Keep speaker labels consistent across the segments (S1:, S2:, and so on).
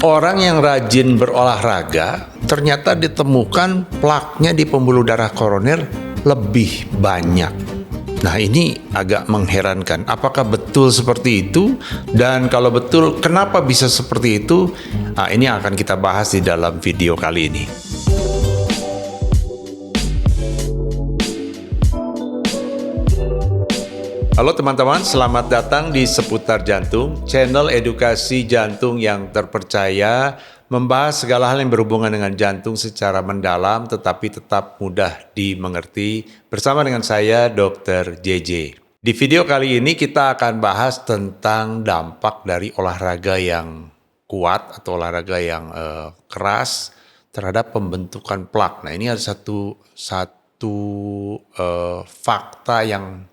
S1: Orang yang rajin berolahraga ternyata ditemukan plaknya di pembuluh darah koroner lebih banyak. Nah, ini agak mengherankan. Apakah betul seperti itu? Dan kalau betul, kenapa bisa seperti itu? Nah, ini akan kita bahas di dalam video kali ini. Halo teman-teman, selamat datang di Seputar Jantung, channel edukasi jantung yang terpercaya, membahas segala hal yang berhubungan dengan jantung secara mendalam tetapi tetap mudah dimengerti, bersama dengan saya Dr. JJ. Di video kali ini kita akan bahas tentang dampak dari olahraga yang kuat atau olahraga yang keras terhadap pembentukan plak. Nah, ini ada satu fakta yang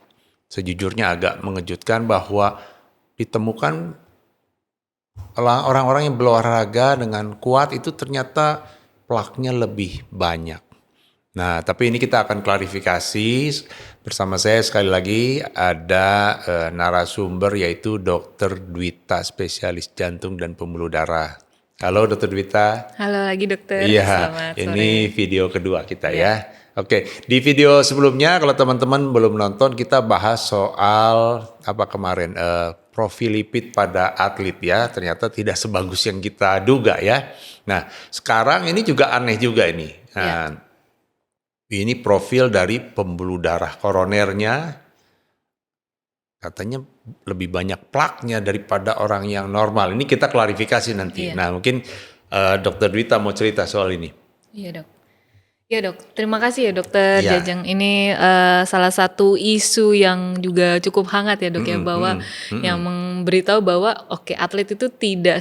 S1: sejujurnya agak mengejutkan, bahwa ditemukan orang-orang yang berolahraga dengan kuat itu ternyata plaknya lebih banyak. Nah, tapi ini kita akan klarifikasi. Bersama saya sekali lagi ada narasumber, yaitu Dr. Dwita, spesialis jantung dan pembuluh darah. Halo Dr. Dwita.
S2: Halo lagi dokter.
S1: Iya,
S2: Selamat sore.
S1: ini video kedua kita ya. Oke, di video sebelumnya kalau teman-teman belum nonton, kita bahas soal apa kemarin, profil lipid pada atlet ya. Ternyata tidak sebagus yang kita duga ya. Nah, sekarang ini juga aneh juga ini. Nah, ini profil dari pembuluh darah koronernya, katanya lebih banyak plaknya daripada orang yang normal. Ini kita klarifikasi nanti. Nah, mungkin Dr. Dwita mau cerita soal ini.
S2: Iya dok. Ya dok, terima kasih ya dokter Jajang. Ini salah satu isu yang juga cukup hangat ya dok ya, bahwa yang memberitahu bahwa atlet itu tidak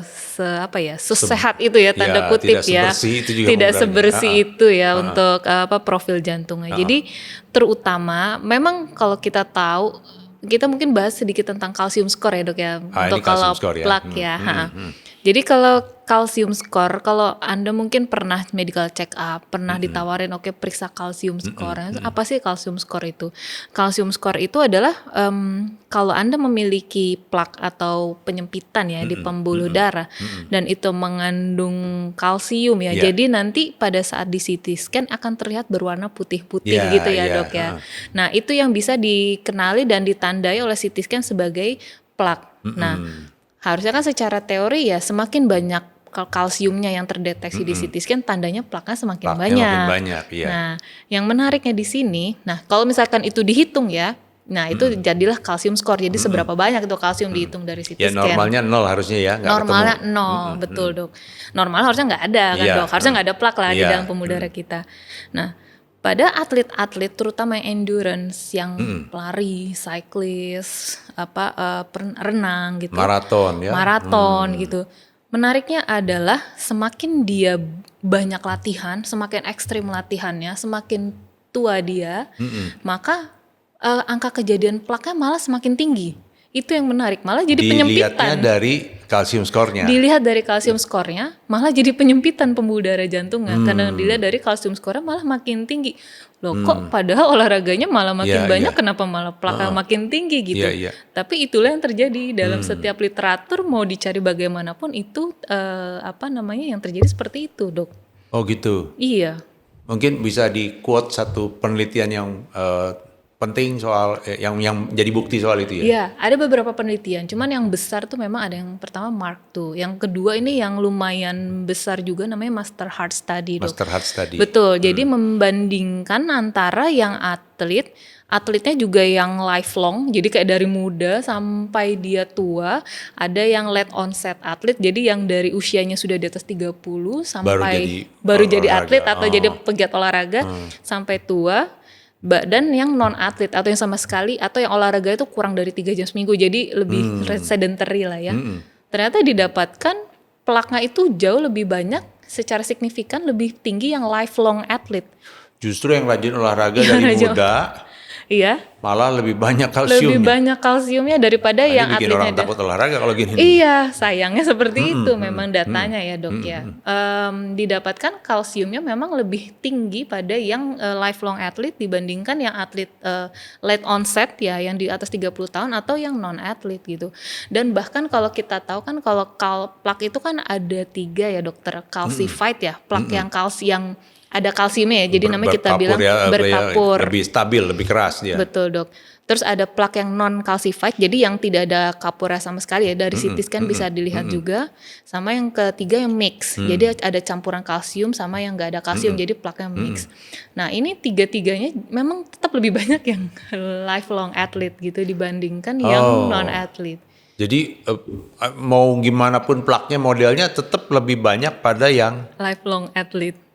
S2: sesehat itu ya, tanda kutip tidak sebersih itu ya untuk profil jantungnya. Jadi terutama memang kalau kita tahu, kita mungkin bahas sedikit tentang kalsium skor ya dok ya, untuk kalau plak ya. Jadi kalau kalsium skor, kalau Anda mungkin pernah medical check up, pernah ditawarin periksa kalsium skor. Apa sih kalsium skor itu? Kalsium skor itu adalah kalau Anda memiliki plak atau penyempitan ya di pembuluh darah, dan itu mengandung kalsium ya. Jadi nanti pada saat di CT scan akan terlihat berwarna putih-putih gitu ya dok ya. Nah, itu yang bisa dikenali dan ditandai oleh CT scan sebagai plak. Nah, harusnya kan secara teori ya, semakin banyak kalsiumnya yang terdeteksi di CT scan, tandanya plaknya semakin banyak. Nah, yang menariknya di sini, nah kalau misalkan itu dihitung ya, nah itu jadilah kalsium skor. Jadi seberapa banyak itu kalsium dihitung dari CT scan.
S1: Ya normalnya 0 harusnya ya.
S2: Normalnya 0, betul dok. Normalnya harusnya nggak ada kan dok, harusnya nggak ada plak lah di dalam pembuluh darah kita. Nah, pada atlet-atlet terutama yang endurance, yang pelari, cyclist, renang gitu, maraton gitu. Menariknya adalah semakin dia banyak latihan, semakin ekstrim latihannya, semakin tua dia, maka angka kejadian plaknya malah semakin tinggi. Itu yang menarik, malah jadi penyempitan.
S1: Dilihatnya dari kalsium skornya.
S2: Dilihat dari kalsium skornya, malah jadi penyempitan pembuluh darah jantungnya. Karena dilihat dari kalsium skornya malah makin tinggi. Loh kok padahal olahraganya malah makin banyak, kenapa malah plaknya makin tinggi gitu. Tapi itulah yang terjadi dalam setiap literatur, mau dicari bagaimanapun itu yang terjadi seperti itu dok.
S1: Oh gitu.
S2: Iya.
S1: Mungkin bisa di quote satu penelitian yang penting soal yang jadi bukti soal itu ya?
S2: Iya, ada beberapa penelitian. Cuman yang besar tuh memang ada yang pertama Mark II. Yang kedua ini yang lumayan besar juga, namanya Master Heart Study.
S1: Master Heart Study.
S2: Betul. Jadi membandingkan antara yang atletnya juga yang lifelong. Jadi kayak dari muda sampai dia tua. Ada yang late onset atlet. Jadi yang dari usianya sudah di atas 30 sampai baru jadi atlet atau jadi pegiat olahraga sampai tua. Dan yang non atlet atau yang sama sekali, atau yang olahraga itu kurang dari 3 jam seminggu, jadi lebih sedentary lah ya. Ternyata didapatkan plaknya itu jauh lebih banyak, secara signifikan lebih tinggi yang lifelong atlet.
S1: Justru yang rajin olahraga dari muda
S2: Iya.
S1: Malah lebih banyak
S2: Lebih
S1: kalsiumnya.
S2: banyak kalsiumnya daripada yang
S1: Ini bikin
S2: atletnya
S1: orang takut olahraga kalau gini nih.
S2: Iya, sayangnya seperti itu memang datanya ya dok ya. Didapatkan kalsiumnya memang lebih tinggi pada yang lifelong athlete dibandingkan yang atlet late onset ya, yang di atas 30 tahun atau yang non atlet gitu. Dan bahkan kalau kita tahu kan kalau plak itu kan ada 3 ya dokter, calcified ya, plak yang yang ada kalsiumnya ya, jadi namanya kita bilang berkapur.
S1: Lebih stabil, lebih keras dia.
S2: Betul dok. Terus ada plak yang non calcified, jadi yang tidak ada kapurnya sama sekali ya, dari CT scan bisa dilihat juga. Sama yang ketiga yang mix, jadi ada campuran kalsium sama yang nggak ada kalsium, jadi plaknya mix. Nah ini 3-tiganya memang tetap lebih banyak yang lifelong athlete gitu dibandingkan yang non athlete.
S1: Jadi mau gimana pun plaknya modelnya tetap lebih banyak pada yang
S2: lifelong athlete.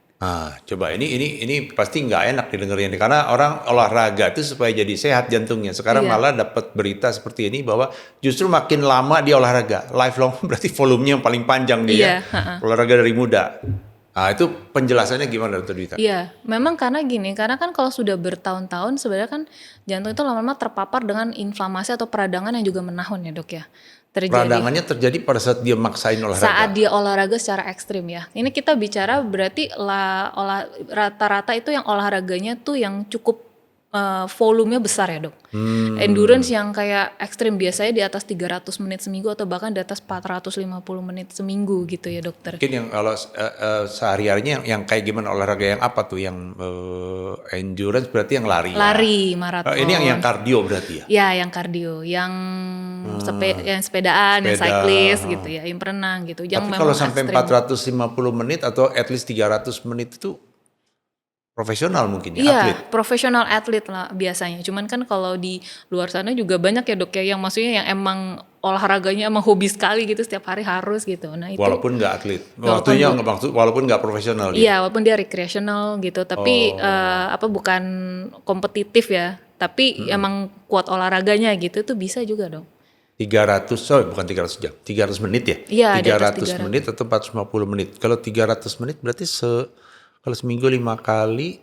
S1: Coba ini pasti nggak enak didengarnya karena orang olahraga itu supaya jadi sehat jantungnya. Sekarang malah dapat berita seperti ini bahwa justru makin lama dia olahraga, lifelong berarti volumenya yang paling panjang dia. Olahraga dari muda. Itu penjelasannya gimana Dr. Dwita?
S2: Iya, memang karena gini, karena kan kalau sudah bertahun-tahun sebenarnya kan jantung itu lama-lama terpapar dengan inflamasi atau peradangan yang juga menahun ya dok ya.
S1: Peradangannya terjadi pada saat dia maksain olahraga.
S2: Saat dia olahraga secara ekstrim ya. Ini kita bicara berarti rata-rata itu yang olahraganya tuh yang cukup volumenya besar ya dok. Endurance yang kayak ekstrim biasanya di atas 300 menit seminggu atau bahkan di atas 450 menit seminggu gitu ya dokter.
S1: Mungkin yang kalau sehari-harinya yang kayak gimana olahraga yang apa tuh yang endurance berarti yang lari.
S2: Lari, maraton.
S1: Ini yang kardio berarti ya?
S2: Ya yang kardio, yang sepedaan, yang cyclist gitu ya, yang berenang gitu.
S1: Tapi kalau sampai 450 menit atau at least 300 menit itu profesional mungkin ya,
S2: iya,
S1: atlet? Iya,
S2: profesional atlet lah biasanya. Cuman kan kalau di luar sana juga banyak ya dok ya, yang maksudnya yang emang olahraganya emang hobi sekali gitu, setiap hari harus gitu. Nah itu
S1: walaupun nggak atlet, waktunya walaupun nggak profesional.
S2: Iya, walaupun dia recreational gitu, tapi bukan kompetitif ya, tapi emang kuat olahraganya gitu, itu bisa juga dong.
S1: 300, bukan 300 jam, 300 menit ya?
S2: Iya,
S1: 300 menit atau 450 menit. Kalau 300 menit berarti kalau seminggu 5 kali,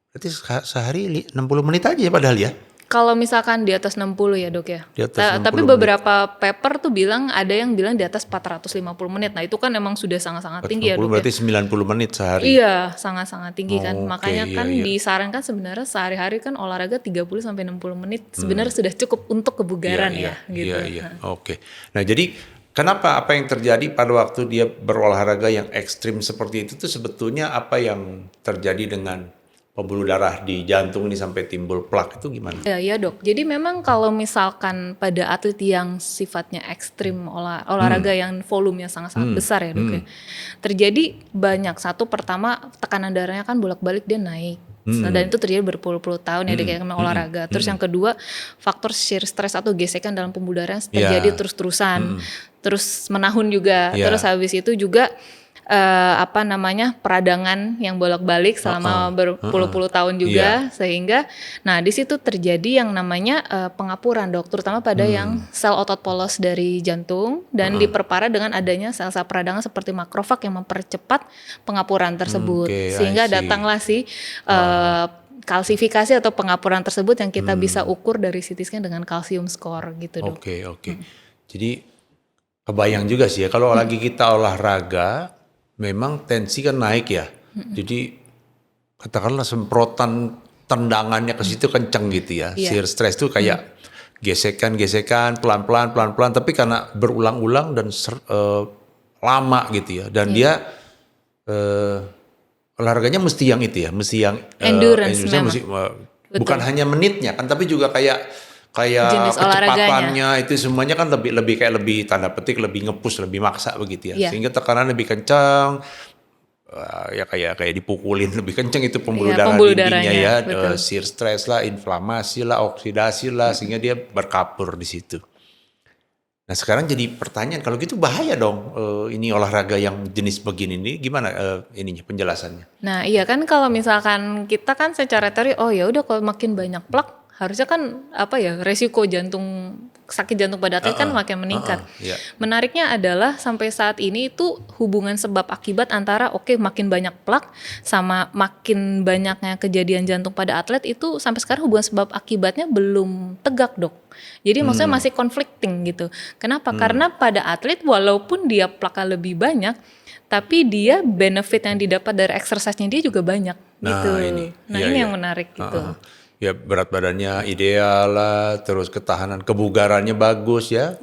S1: berarti sehari 60 menit aja ya padahal ya?
S2: Kalau misalkan di atas 60 ya dok ya.
S1: Di atas 60
S2: tapi beberapa paper tuh bilang, ada yang bilang di atas 450 menit. Nah itu kan emang sudah sangat-sangat tinggi ya dok
S1: berarti
S2: ya.
S1: 90 menit sehari.
S2: Iya, sangat-sangat tinggi kan. Makanya
S1: iya,
S2: kan disarankan sebenarnya sehari-hari kan olahraga 30-60 menit sebenarnya sudah cukup untuk kebugaran gitu.
S1: Iya. Oke. Nah jadi kenapa apa yang terjadi pada waktu dia berolahraga yang ekstrim seperti itu tuh sebetulnya apa yang terjadi dengan pembuluh darah di jantung ini sampai timbul plak itu gimana?
S2: Iya dok, jadi memang kalau misalkan pada atlet yang sifatnya ekstrim olahraga yang volumenya sangat-sangat besar ya dok ya, terjadi banyak. Satu, pertama tekanan darahnya kan bolak-balik dia naik. Dan itu terjadi berpuluh-puluh tahun ya kayak olahraga. Terus yang kedua, faktor shear stress atau gesekan dalam pembuluh darah terjadi terus-terusan. Terus menahun juga. Terus habis itu juga peradangan yang bolak-balik selama berpuluh-puluh tahun juga, sehingga nah di situ terjadi yang namanya pengapuran dok, terutama pada yang sel otot polos dari jantung dan diperparah dengan adanya sel-sel peradangan seperti makrofag yang mempercepat pengapuran tersebut, sehingga datanglah kalsifikasi atau pengapuran tersebut yang kita bisa ukur dari CT scan dengan kalsium score gitu dok.
S1: Oke. Jadi kebayang juga sih ya kalau lagi kita olahraga memang tensi kan naik ya. Jadi katakanlah semprotan tendangannya ke situ kenceng gitu ya. Shear stress itu kayak gesekan pelan-pelan tapi karena berulang-ulang dan lama gitu ya. Dan dia olahraganya mesti yang itu ya, mesti yang
S2: endurance
S1: bukan hanya menitnya kan, tapi juga kayak kecepatannya itu semuanya kan lebih tanda petik lebih ngepush, lebih maksa begitu ya. Sehingga tekanan lebih kencang, ya kayak dipukulin lebih kencang itu pembuluh darahnya ya, shear stress lah, inflamasi lah, oksidasi lah, sehingga dia berkapur di situ. Nah sekarang jadi pertanyaan, kalau gitu bahaya dong ini olahraga yang jenis begini ini gimana ininya penjelasannya?
S2: Nah iya kan, kalau misalkan kita kan secara teori ya udah kalau makin banyak plak harusnya kan resiko sakit jantung pada atlet kan makin meningkat. Menariknya adalah sampai saat ini itu hubungan sebab akibat antara makin banyak plak sama makin banyaknya kejadian jantung pada atlet itu sampai sekarang hubungan sebab akibatnya belum tegak, Dok. Jadi maksudnya masih conflicting gitu. Kenapa? Karena pada atlet walaupun dia plaknya lebih banyak, tapi dia benefit yang didapat dari exercise-nya dia juga banyak gitu. Ini yang menarik gitu.
S1: Ya berat badannya ideal lah, terus ketahanan kebugarannya bagus ya,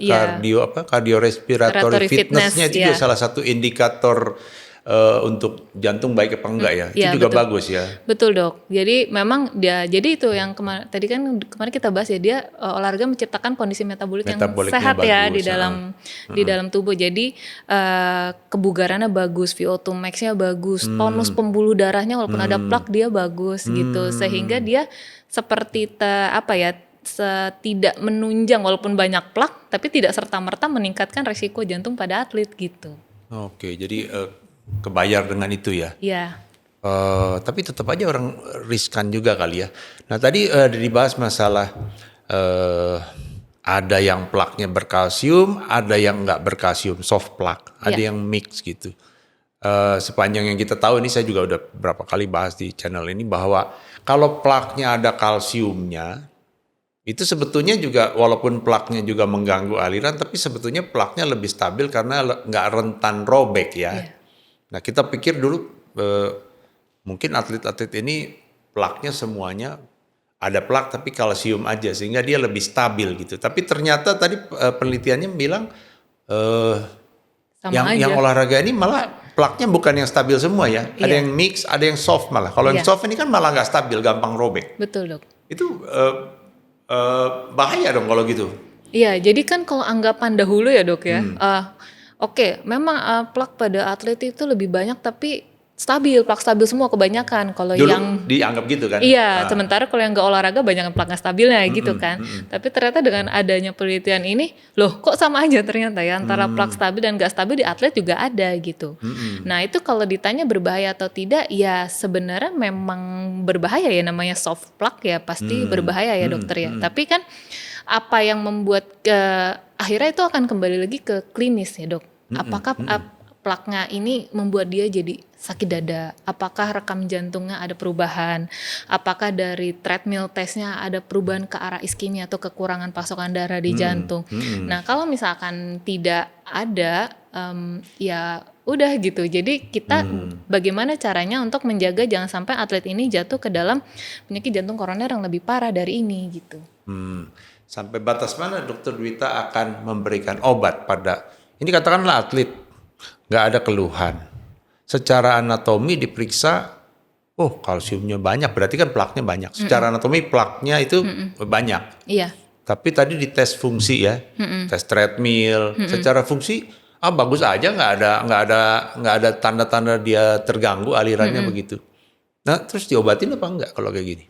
S1: cardiorespiratory fitness-nya itu juga salah satu indikator untuk jantung baik apa enggak ya, itu juga bagus ya.
S2: Betul, Dok. Jadi memang jadi itu yang kemarin kita bahas ya, dia olahraga menciptakan kondisi metabolik yang sehat bagus, ya di dalam tubuh. Jadi kebugarannya bagus, VO2 max-nya bagus, tonus pembuluh darahnya walaupun ada plak dia bagus gitu, sehingga dia seperti tidak menunjang walaupun banyak plak, tapi tidak serta-merta meningkatkan resiko jantung pada atlet gitu.
S1: Oke, jadi kebayar dengan itu ya?
S2: Iya.
S1: Tapi tetap aja orang riskan juga kali ya. Nah tadi dibahas masalah ada yang plaknya berkalsium, ada yang nggak berkalsium, soft plak, ada yang mix gitu. Sepanjang yang kita tahu ini, saya juga udah berapa kali bahas di channel ini bahwa kalau plaknya ada kalsiumnya, itu sebetulnya juga walaupun plaknya juga mengganggu aliran, tapi sebetulnya plaknya lebih stabil karena nggak rentan robek ya. Nah kita pikir dulu mungkin atlet-atlet ini plaknya semuanya ada plak tapi kalsium aja sehingga dia lebih stabil gitu. Tapi ternyata tadi penelitiannya bilang yang olahraga ini malah plaknya bukan yang stabil semua ya. Ada yang mix, ada yang soft malah. Kalau yang soft ini kan malah nggak stabil, gampang robek.
S2: Betul, Dok.
S1: Itu bahaya dong kalau gitu.
S2: Iya, jadi kan kalau anggapan dahulu ya, Dok ya. Memang plak pada atlet itu lebih banyak tapi plak stabil semua kebanyakan. Kalau
S1: dulu
S2: yang
S1: dianggap gitu kan?
S2: Iya, sementara kalau yang nggak olahraga banyak plak nggak stabilnya gitu kan. Tapi ternyata dengan adanya penelitian ini, loh kok sama aja ternyata ya antara plak stabil dan nggak stabil di atlet juga ada gitu. Nah itu kalau ditanya berbahaya atau tidak, ya sebenarnya memang berbahaya ya, namanya soft plak ya pasti berbahaya ya dokter ya. Tapi kan apa yang membuat akhirnya itu akan kembali lagi ke klinis ya, Dok. Apakah plaknya ini membuat dia jadi sakit dada? Apakah rekam jantungnya ada perubahan? Apakah dari treadmill testnya ada perubahan ke arah iskemia atau kekurangan pasokan darah di jantung? Nah, kalau misalkan tidak ada, ya udah gitu. Jadi kita bagaimana caranya untuk menjaga jangan sampai atlet ini jatuh ke dalam penyakit jantung koroner yang lebih parah dari ini gitu.
S1: Sampai batas mana Dokter Dwita akan memberikan obat pada, ini katakanlah atlet nggak ada keluhan, secara anatomi diperiksa, kalsiumnya banyak, berarti kan plaknya banyak. Secara anatomi plaknya itu banyak.
S2: Iya.
S1: Tapi tadi di tes fungsi ya, tes treadmill, secara fungsi bagus aja, nggak ada tanda-tanda dia terganggu alirannya begitu. Nah terus diobatin apa enggak kalau kayak gini?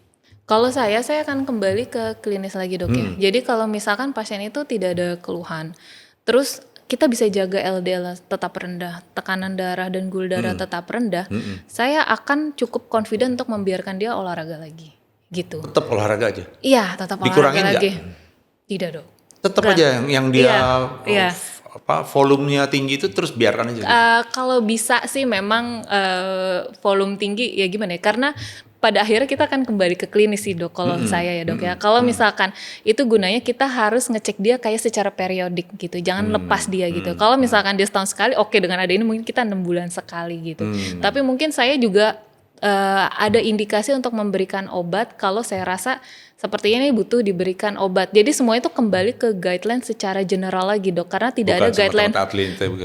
S2: Kalau saya akan kembali ke klinis lagi, Dok ya. Jadi kalau misalkan pasien itu tidak ada keluhan, terus kita bisa jaga LDL tetap rendah, tekanan darah dan gula darah tetap rendah, saya akan cukup confident untuk membiarkan dia olahraga lagi, gitu.
S1: Tetap olahraga aja?
S2: Iya, tetap
S1: dikurangin
S2: olahraga lagi.
S1: Enggak?
S2: Tidak, Dok.
S1: Tetap aja yang dia volumenya tinggi itu terus biarkan aja.
S2: Kalau bisa sih memang volume tinggi ya gimana ya? Karena pada akhirnya kita akan kembali ke klinis sih, Dok, kalau saya ya, Dok ya. Kalau misalkan itu gunanya kita harus ngecek dia kayak secara periodik gitu. Jangan lepas dia gitu. Kalau misalkan dia setahun sekali, dengan ada ini mungkin kita 6 bulan sekali gitu. Tapi mungkin saya juga ada indikasi untuk memberikan obat kalau saya rasa sepertinya ini butuh diberikan obat. Jadi semua itu kembali ke guideline secara general lagi, Dok, karena tidak ada guideline.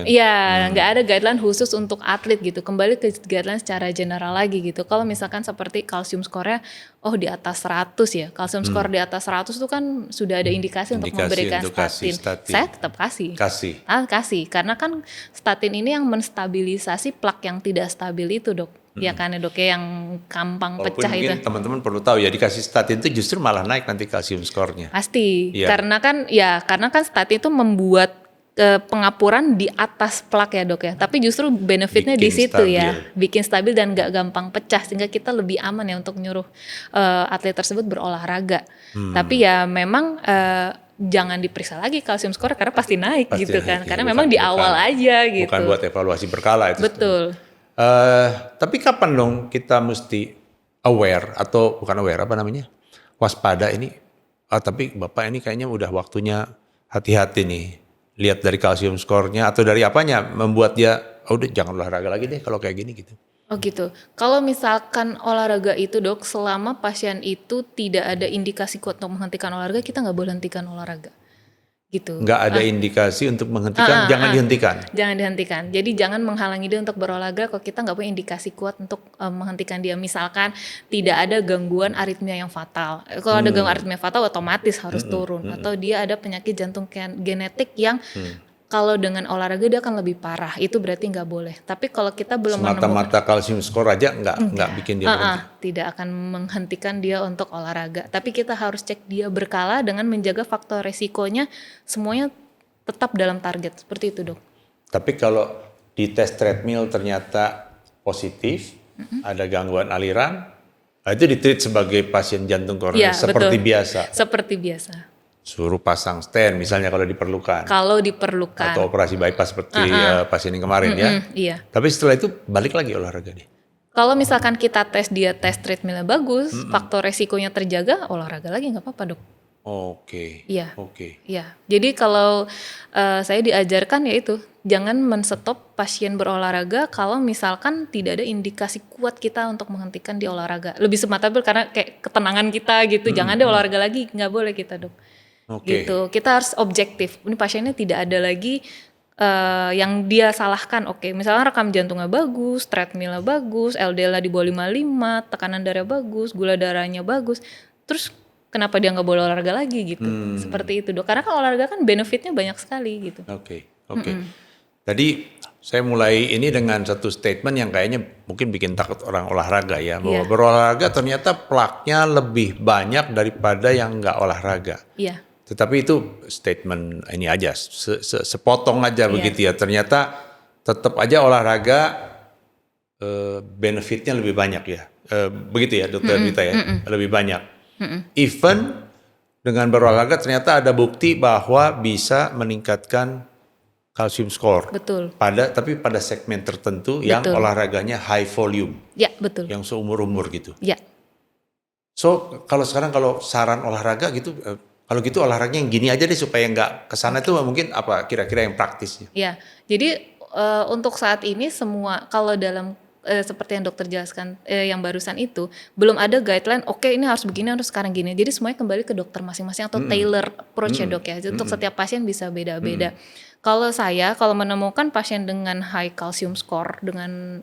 S2: Iya, nggak ada guideline khusus untuk atlet gitu. Kembali ke guideline secara general lagi gitu. Kalau misalkan seperti kalsium skornya di atas 100 ya. Kalsium skor di atas 100 itu kan sudah ada indikasi untuk memberikan statin. Saya tetap kasih. Kasih karena kan statin ini yang menstabilisasi plak yang tidak stabil itu, Dok. Ya kan ya, Dok, yang gampang pecah itu.
S1: Mungkin teman-teman perlu tahu ya, dikasih statin itu justru malah naik nanti kalsium skornya.
S2: Pasti, karena kan statin itu membuat pengapuran di atas plak ya dok ya, tapi justru benefitnya di situ ya, bikin stabil dan gak gampang pecah sehingga kita lebih aman ya untuk nyuruh atlet tersebut berolahraga. Tapi ya memang jangan diperiksa lagi kalsium skor karena pasti naik gitu kan, karena memang di awal aja gitu.
S1: Bukan buat evaluasi berkala itu.
S2: Betul.
S1: Tapi kapan dong kita mesti aware atau bukan aware apa namanya, waspada ini? Tapi Bapak ini kayaknya udah waktunya hati-hati nih. Lihat dari kalsium skornya atau dari apanya membuat dia udah jangan olahraga lagi deh kalau kayak gini gitu.
S2: Oh gitu. Kalau misalkan olahraga itu dok, selama pasien itu tidak ada indikasi kuat untuk menghentikan olahraga, kita nggak boleh hentikan olahraga. Gitu.
S1: Nggak ada indikasi untuk menghentikan, jangan dihentikan.
S2: Jangan dihentikan. Jadi jangan menghalangi dia untuk berolahraga kalau kita nggak punya indikasi kuat untuk menghentikan dia. Misalkan tidak ada gangguan aritmia yang fatal. Kalau ada gangguan aritmia fatal otomatis harus turun. Atau dia ada penyakit jantung genetik yang kalau dengan olahraga dia akan lebih parah. Itu berarti nggak boleh. Tapi kalau kita belum
S1: semata-mata kalsium skor aja nggak bikin dia berhenti.
S2: Tidak akan menghentikan dia untuk olahraga. Tapi kita harus cek dia berkala dengan menjaga faktor resikonya semuanya tetap dalam target. Seperti itu dok.
S1: Tapi kalau di tes treadmill ternyata positif, ada gangguan aliran, itu ditreat sebagai pasien jantung koroner seperti biasa.
S2: Seperti biasa.
S1: Suruh pasang stent misalnya kalau diperlukan.
S2: Kalau diperlukan.
S1: Atau operasi bypass seperti pasien yang kemarin ya.
S2: Iya.
S1: Tapi setelah itu balik lagi olahraga nih.
S2: Kalau misalkan kita tes dia tes treadmillnya bagus, faktor resikonya terjaga, olahraga lagi nggak apa-apa dok.
S1: Oke.
S2: Iya.
S1: Oke.
S2: Iya. Jadi kalau saya diajarkan ya itu, jangan men-stop pasien berolahraga kalau misalkan tidak ada indikasi kuat kita untuk menghentikan di olahraga. Lebih semata-mata karena kayak ketenangan kita gitu. Jangan ada olahraga lagi, nggak boleh kita dok. Gitu. Kita harus objektif. Ini pasiennya tidak ada lagi yang dia salahkan. Oke, misalnya rekam jantungnya bagus, treadmillnya bagus, LDL-nya di bawah 55, tekanan darah bagus, gula darahnya bagus. Terus kenapa dia nggak boleh olahraga lagi gitu? Seperti itu dok. Karena kan olahraga kan benefitnya banyak sekali gitu.
S1: Oke. Tadi saya mulai ini dengan satu statement yang kayaknya mungkin bikin takut orang olahraga ya. Bahwa berolahraga ternyata plaknya lebih banyak daripada yang nggak olahraga.
S2: Iya.
S1: Tetapi itu statement ini aja, sepotong aja begitu ya. Ternyata tetap aja olahraga benefitnya lebih banyak ya. Begitu ya dokter Dita ya, lebih banyak. Even dengan berolahraga ternyata ada bukti bahwa bisa meningkatkan kalsium skor.
S2: Betul.
S1: Tapi pada segmen tertentu yang olahraganya high volume.
S2: Ya betul.
S1: Yang seumur-umur gitu.
S2: Ya.
S1: So kalau sekarang kalau saran olahraga gitu, kalau gitu olahraganya yang gini aja deh supaya nggak kesana itu mungkin apa kira-kira yang praktisnya?
S2: Ya, jadi untuk saat ini semua kalau dalam seperti yang dokter jelaskan yang barusan itu belum ada guideline. Oke, ini harus begini, harus sekarang gini. Jadi semuanya kembali ke dokter masing-masing atau tailor approach ya dok ya. Untuk setiap pasien bisa beda-beda. Kalau menemukan pasien dengan high calcium score dengan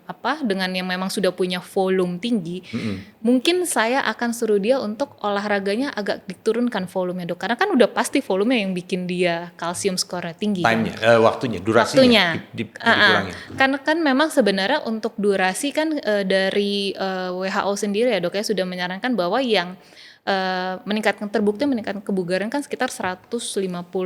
S2: yang memang sudah punya volume tinggi, mungkin saya akan suruh dia untuk olahraganya agak diturunkan volumenya dok, karena kan udah pasti volume yang bikin dia calcium score tinggi.
S1: Time-nya, waktunya, durasinya dikurangin.
S2: Karena kan memang sebenarnya untuk durasi kan dari WHO sendiri ya dok ya sudah menyarankan bahwa yang terbukti meningkatkan kebugaran kan sekitar 150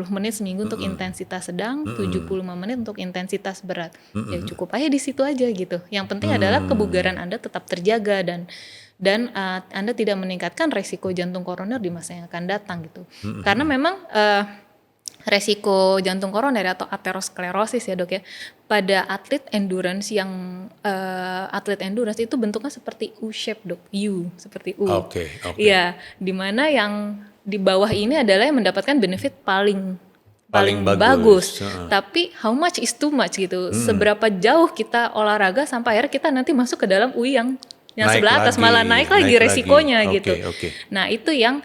S2: menit seminggu untuk intensitas sedang, 75 menit untuk intensitas berat. Ya cukup aja di situ aja gitu. Yang penting adalah kebugaran Anda tetap terjaga dan Anda tidak meningkatkan resiko jantung koroner di masa yang akan datang gitu. Karena memang resiko jantung koroner atau aterosklerosis ya dok ya, pada atlet endurance itu bentuknya seperti U-shape dok, U seperti U.
S1: Oke.
S2: Iya, dimana yang di bawah ini adalah yang mendapatkan benefit paling bagus. Tapi how much is too much gitu. Seberapa jauh kita olahraga sampai akhirnya kita nanti masuk ke dalam U yang sebelah atas malah naik lagi resikonya gitu. Nah itu yang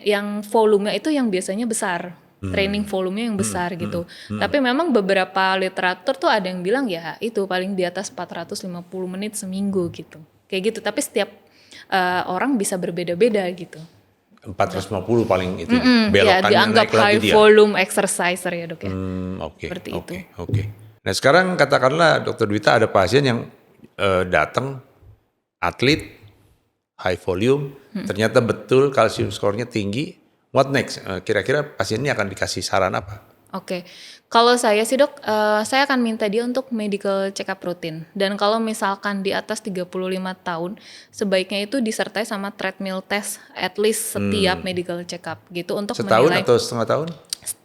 S2: yang volumenya itu yang biasanya besar. Training volumenya yang besar gitu. Tapi memang beberapa literatur tuh ada yang bilang ya itu paling di atas 450 menit seminggu gitu. Kayak gitu. Tapi setiap orang bisa berbeda-beda gitu.
S1: 450 paling itu. Belokannya
S2: dianggap
S1: naik lagi
S2: high volume exerciser ya dok ya. Seperti itu.
S1: Nah sekarang katakanlah Dokter Dwita ada pasien yang datang atlet high volume, ternyata betul kalsium skornya tinggi. What next? Kira-kira pasien ini akan dikasih saran apa?
S2: Oke, kalau saya sih dok, saya akan minta dia untuk medical check up rutin. Dan kalau misalkan di atas 35 tahun, sebaiknya itu disertai sama treadmill test at least setiap medical check up gitu untuk
S1: Setahun
S2: menilai.
S1: atau setengah tahun?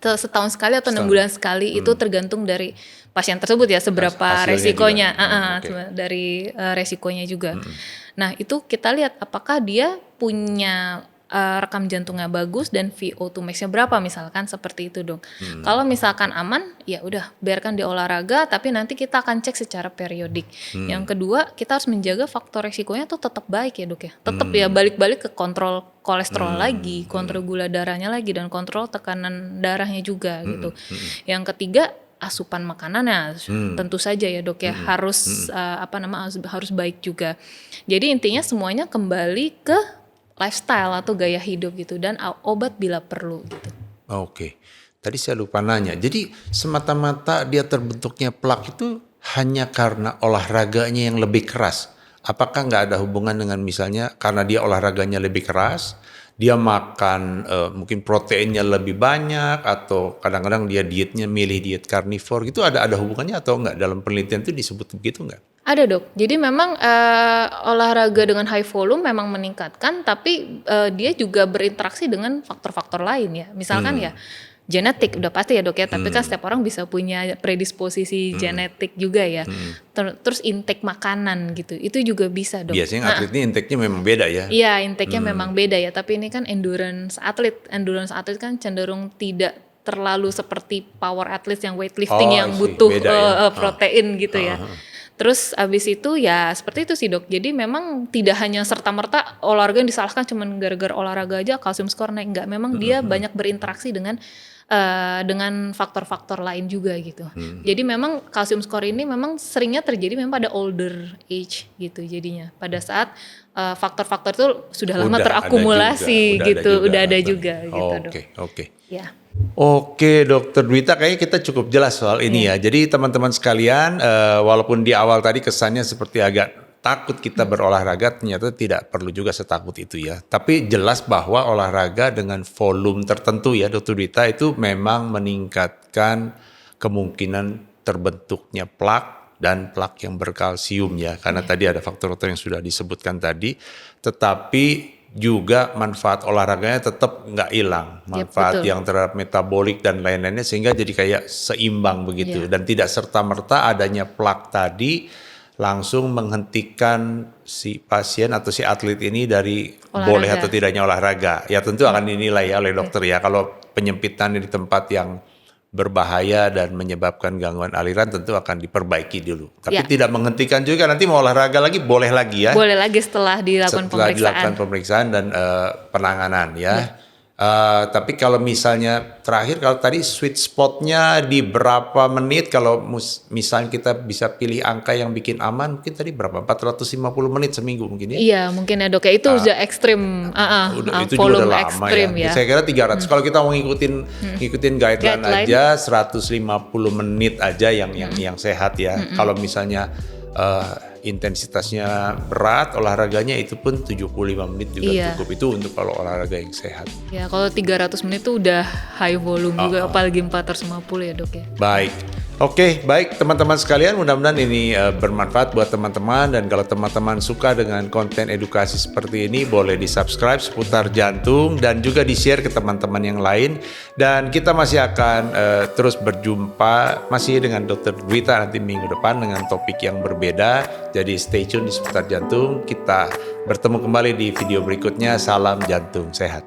S2: Setahun sekali atau 6 bulan sekali itu tergantung dari pasien tersebut ya, seberapa resikonya, dari resikonya juga. Nah itu kita lihat apakah dia punya rekam jantungnya bagus dan VO2 max-nya berapa misalkan seperti itu dong. Kalau misalkan aman, ya udah biarkan dia olahraga, tapi nanti kita akan cek secara periodik. Yang kedua, kita harus menjaga faktor resikonya tuh tetap baik ya dok ya. Tetap ya balik-balik ke kontrol kolesterol lagi, kontrol gula darahnya lagi, dan kontrol tekanan darahnya juga gitu. Yang ketiga, asupan makanannya tentu saja ya dok ya harus harus baik juga. Jadi intinya semuanya kembali ke lifestyle atau gaya hidup gitu, dan obat bila perlu gitu.
S1: Oke. Tadi saya lupa nanya. Jadi semata-mata dia terbentuknya plak itu hanya karena olahraganya yang lebih keras. Apakah nggak ada hubungan dengan misalnya karena dia olahraganya lebih keras, dia makan mungkin proteinnya lebih banyak, atau kadang-kadang dia dietnya milih diet karnivor gitu, ada hubungannya atau enggak? Dalam penelitian itu disebut begitu enggak?
S2: Ada dok, jadi memang olahraga dengan high volume memang meningkatkan, tapi dia juga berinteraksi dengan faktor-faktor lain ya. Misalkan ya genetik udah pasti ya dok ya, tapi kan setiap orang bisa punya predisposisi genetik juga ya. Terus intake makanan gitu, itu juga bisa dok.
S1: Biasanya atlet ini intake-nya memang beda ya?
S2: Iya intake-nya memang beda ya, tapi ini kan endurance atlet kan cenderung tidak terlalu seperti power athlete yang weightlifting yang butuh protein gitu ya. Terus abis itu ya seperti itu sih dok. Jadi memang tidak hanya serta-merta olahraga yang disalahkan cuman gara-gara olahraga aja kalsium skor naik, enggak. Memang dia banyak berinteraksi dengan faktor-faktor lain juga gitu. Jadi memang kalsium skor ini memang seringnya terjadi memang pada older age gitu jadinya. Pada saat faktor-faktor itu sudah lama terakumulasi udah ada juga gitu dok.
S1: Oke.
S2: Ya.
S1: Oke Dokter Dwita, kayaknya kita cukup jelas soal ini ya. Jadi teman-teman sekalian, walaupun di awal tadi kesannya seperti agak takut kita berolahraga, ternyata tidak perlu juga setakut itu ya. Tapi jelas bahwa olahraga dengan volume tertentu ya Dokter Dwita itu memang meningkatkan kemungkinan terbentuknya plak dan plak yang berkalsium ya. Karena tadi ada faktor-faktor yang sudah disebutkan tadi, tetapi juga manfaat olahraganya tetap nggak hilang, manfaat yang terhadap metabolik dan lain-lainnya, sehingga jadi kayak seimbang begitu dan tidak serta-merta adanya plak tadi langsung menghentikan si pasien atau si atlet ini dari boleh atau tidaknya olahraga. Ya tentu akan dinilai ya oleh dokter ya, kalau penyempitan di tempat yang berbahaya dan menyebabkan gangguan aliran tentu akan diperbaiki dulu. Tapi tidak menghentikan juga, nanti mau olahraga lagi boleh lagi ya.
S2: Boleh lagi setelah dilakukan
S1: pemeriksaan dan penanganan ya. Tapi kalau misalnya terakhir, kalau tadi sweet spotnya di berapa menit, kalau misalnya kita bisa pilih angka yang bikin aman, mungkin tadi berapa? 450 menit seminggu mungkin ya?
S2: Iya mungkin ya dok, itu udah ekstrim,
S1: itu
S2: volume
S1: juga udah lama
S2: ekstrim ya.
S1: Saya kira 300, kalau kita mau ngikutin guideline aja 150 menit aja yang sehat ya. Kalau misalnya intensitasnya berat, olahraganya itu pun 75 menit juga cukup. Itu untuk kalau olahraga yang sehat.
S2: Ya kalau 300 menit itu udah high volume juga, apalagi 450 ya dok ya.
S1: Baik. Oke, baik teman-teman sekalian, mudah-mudahan ini bermanfaat buat teman-teman, dan kalau teman-teman suka dengan konten edukasi seperti ini, boleh di-subscribe seputar jantung dan juga di-share ke teman-teman yang lain, dan kita masih akan terus berjumpa masih dengan Dr. Dwita nanti minggu depan dengan topik yang berbeda, jadi stay tune di seputar jantung. Kita bertemu kembali di video berikutnya. Salam jantung sehat.